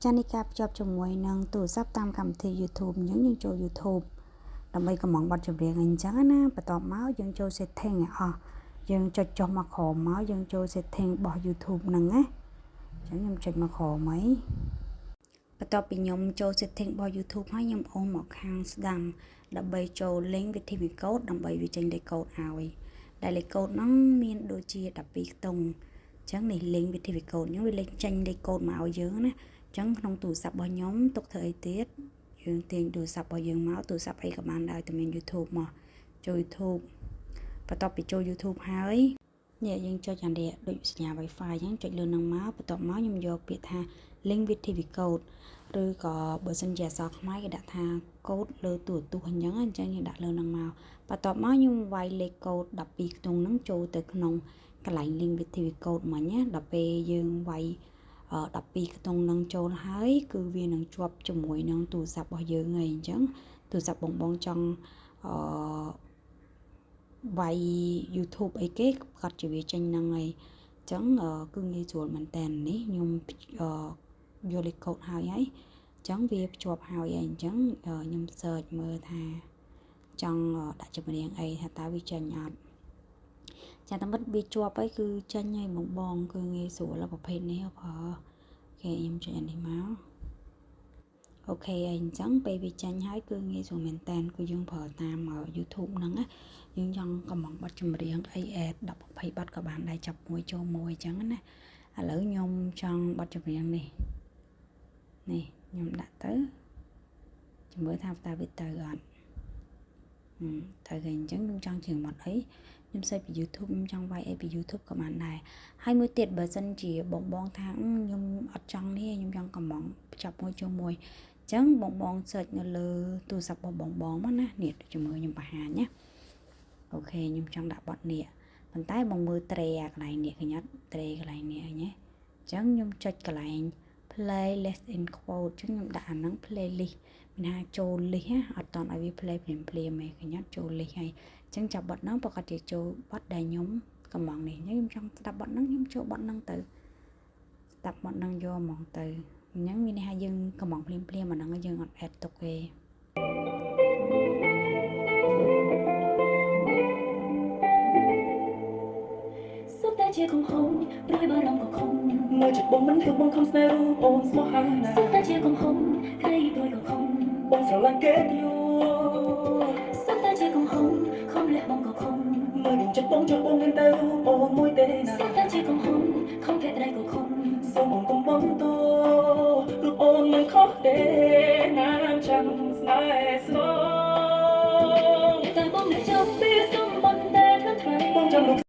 ចានេះការភ្ជាប់ជាមួយនឹងទូរស័ព្ទតាមកម្មវិធី YouTube អញ្ចឹងយើងចូល YouTube ដើម្បីកំងបទចម្រៀងអីចឹងណាបន្ទាប់មកយើងចូល setting ឲ្យអស់យើងចុចចុះមកក្រោមមកយើងចូល setting របស់ YouTube ហ្នឹងណាអញ្ចឹងខ្ញុំចុចមកក្រោមហើយបន្ទាប់ពីខ្ញុំចូល setting របស់ YouTube ហើយខ្ញុំអូនមកខាងស្ដាំដើម្បីចូល link វិធីកូដដើម្បីវាចេញលេខកូដឲ្យដែលលេខកូដហ្នឹងមានដូចជា12ខ្ទង់អញ្ចឹងនេះ link វិធីកូដខ្ញុំវាលេខចេញលេខកូដមកឲ្យយើងណាអញ្ចឹងក្នុងទូរស័ព្ទរបស់ខ្ញុំទុកធ្វើអីទៀតយើងទាញទូរស័ព្ទរបស់យើងមកទូរស័ព្ទអីក៏បានដែរតែមាន YouTube មកចូល YouTube បន្ទាប់ពីចូល YouTube ហើយនេះយើងចុចអានេះដូចសញ្ញា Wi-Fi អញ្ចឹងចុចលើនឹងមកបន្ទាប់មកខ្ញុំយកពាក្យថា link with TV code ឬក៏បើសិនជាអក្សរខ្មែរគេដាក់ថាកូដលើទូរទស្សន៍អញ្ចឹងយើងដាក់លើនឹងមកបន្ទាប់មកខ្ញុំវាយលេខកូដ12ខ្ទង់ហ្នឹងចូលទៅក្នុងកន្លែង link with TV code មិញណាដល់ពេលយើងវាយ12ខ្ទង់នឹងចូលហើយគឺវានឹងជាប់ជាមួយនឹងទូរស័ព្ទរបស់យើងហើយអញ្ចឹងទូរស័ព្ទបងចង់វាយ YouTube អីគេក៏ជាវាចេញហ្នឹងហើយអញ្ចឹងគឺងាយស្រួលមែនតើនេះខ្ញុំយកលេខកូដហើយអញ្ចឹងវាភ្ជាប់ហើយអញ្ចឹងខ្ញុំ search មើលថាចង់ដាក់ចម្រៀងអីថាតើវាចេញអត់ចាតែមិនវាជាប់ហើយគឺចេញហើយបងគឺងាយស្រួលប្រភេទនេះប្រើគេខ្ញុំចេញអានេះមកអូខេអញ្ចឹងពេលវាចេញហើយគឺងាយស្រួលមែនតើគឺយើងប្រើតាម YouTube ហ្នឹងណាយើងចង់កំងបទចម្រៀងអីអេត10 20បទក៏បានដែរចាប់មួយចូលមួយអញ្ចឹងណាឥឡូវខ្ញុំចង់បទចម្រៀងនេះខ្ញុំដាក់ទៅចាំមើលថាតើវាទៅអត់ទៅគេអញ្ចឹងខ្ញុំចង់ជើងមកអីខ្ញុំសេចពី YouTube ខ្ញុំចង់វាយអីពី YouTube ក៏បានដែរហើយមួយទៀតបើសិនជាបងថាខ្ញុំអត់ចង់នេះខ្ញុំចង់កំងចាប់មួយចូលមួយអញ្ចឹងបង search នៅលើទូរស័ព្ទរបស់បងមកណានេះជាមួយខ្ញុំបង្ហាញណាអូខេខ្ញុំចង់ដាក់បទនេះប៉ុន្តែបងមើលត្រេកន្លែងនេះឃើញអត់ត្រេកន្លែងនេះអីណាអញ្ចឹងខ្ញុំចុចកន្លែង playlist in quote អញ្ចឹងខ្ញុំដាក់អាហ្នឹង playlist មានថាចូល list ណាអត់តន់ឲ្យវា play ភ្លាមៗទេឃើញអត់ចូល list ហើយអញ្ចឹងចាប់បទហ្នឹងប្រកាសជាចូលបទដែលខ្ញុំកំងនេះខ្ញុំចង់ស្ដាប់បទហ្នឹងខ្ញុំចូលបទហ្នឹងទៅស្ដាប់បទហ្នឹងយកហ្មងទៅអញ្ចឹងមានន័យថាយើងកំងភ្លាមៗអាហ្នឹងយើងអត់ add ទុកទេជាកំហុសព្រួយបារម្ភក៏ខំមើលចិត្តបងមិនធ្វើបងខំស្នេហ៍រូបអូនស្មោះហើយណាសុទ្ធតែជាកំហុសក្តីព្រួយក៏ខំបងស្រឡាញ់គេយូសុទ្ធតែជាកំហុសខំលះបងក៏ខំមើលចិត្តបងចូលបងមានតែរូបអូនមួយទេណាសុទ្ធតែជាកំហុសខំភក្តីក៏ខំសូមបងកុំបងតូរូបអូនមិនខុសទេណាចាំស្នេហ៍ស្មោះ